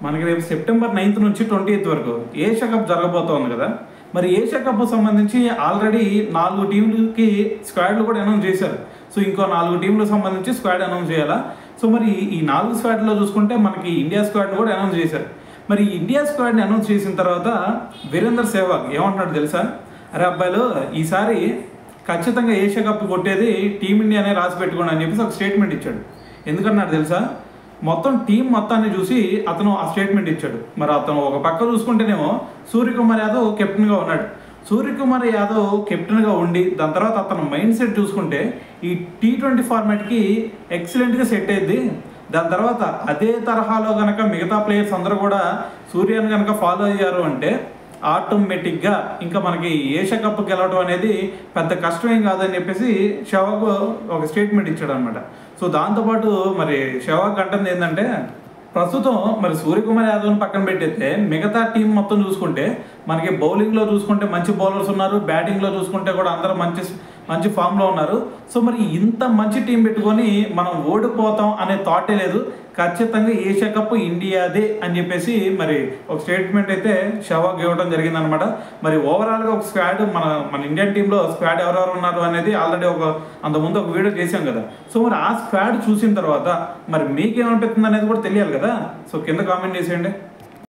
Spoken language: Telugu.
మనకి రేపు సెప్టెంబర్ 9th నుంచి 20th వరకు ఏషియా కప్ జరగబోతోంది కదా. మరి ఏషియా కప్ సంబంధించి ఆల్రెడీ 4 టీంలకి స్క్వాడ్లు కూడా అనౌన్స్ చేశారు. సో ఇంకో 4 టీంలకు సంబంధించి స్క్వాడ్ అనౌన్స్ చేయాలా. సో మరి ఈ 4 స్క్వాడ్లో చూసుకుంటే మనకి ఇండియా స్క్వాడ్ని కూడా అనౌన్స్ చేశారు. మరి ఇండియా స్క్వాడ్ని అనౌన్స్ చేసిన తర్వాత వీరేందర్ సెహ్వాగ్ ఏమంటున్నాడు తెలుసా? అరే అబ్బాయిలు, ఈసారి ఖచ్చితంగా ఏషియా కప్ కొట్టేది టీమిండియానే రాసి పెట్టుకోండి అని చెప్పేసి ఒక స్టేట్మెంట్ ఇచ్చాడు. ఎందుకన్నాడు తెలుసా? మొత్తం టీం మొత్తాన్ని చూసి అతను ఆ స్టేట్మెంట్ ఇచ్చాడు. మరి అతను ఒక పక్క చూసుకుంటేనేమో సూర్యకుమార్ యాదవ్ కెప్టెన్గా ఉన్నాడు. సూర్యకుమార్ యాదవ్ కెప్టెన్గా ఉండి దాని తర్వాత అతను మైండ్ సెట్ చూసుకుంటే ఈ T20 ఫార్మాట్కి ఎక్సలెంట్గా సెట్ అయ్యింది. దాని తర్వాత అదే తరహాలో కనుక మిగతా ప్లేయర్స్ అందరూ కూడా సూర్యని కనుక ఫాలో అయ్యారు అంటే ఆటోమేటిక్గా ఇంకా మనకి ఏషియా కప్ గెలవడం అనేది పెద్ద కష్టమేం కాదని చెప్పేసి సెహ్వాగ్ ఒక స్టేట్మెంట్ ఇచ్చాడు అనమాట. సో దాంతోపాటు మరి సెహ్వాగ్ అంటుంది ఏంటంటే, ప్రస్తుతం మరి సూర్యకుమార్ యాదవ్ని పక్కన పెట్టేస్తే మిగతా టీం మొత్తం చూసుకుంటే మనకి బౌలింగ్లో చూసుకుంటే మంచి బౌలర్స్ ఉన్నారు, బ్యాటింగ్లో చూసుకుంటే కూడా అందరూ మంచి ఫామ్లో ఉన్నారు. సో మరి ఇంత మంచి టీం పెట్టుకొని మనం ఓడిపోతాం అనే థాటే లేదు. ఖచ్చితంగా ఏషియా కప్ ఇండియాదే అని చెప్పేసి మరి ఒక స్టేట్మెంట్ అయితే సెహ్వాగ్ ఇవ్వడం జరిగిందనమాట. మరి ఓవరాల్గా ఒక స్క్వాడ్ మన ఇండియన్ టీంలో స్క్వాడ్ ఎవరెవరు ఉన్నారు అనేది ఆల్రెడీ అంతకుముందు ఒక వీడియో చేశాం కదా. సో మరి ఆ స్క్వాడ్ చూసిన తర్వాత మరి మీకేమనిపిస్తుంది అనేది కూడా తెలియాలి కదా. సో కింద కామెంట్ చేసేయండి.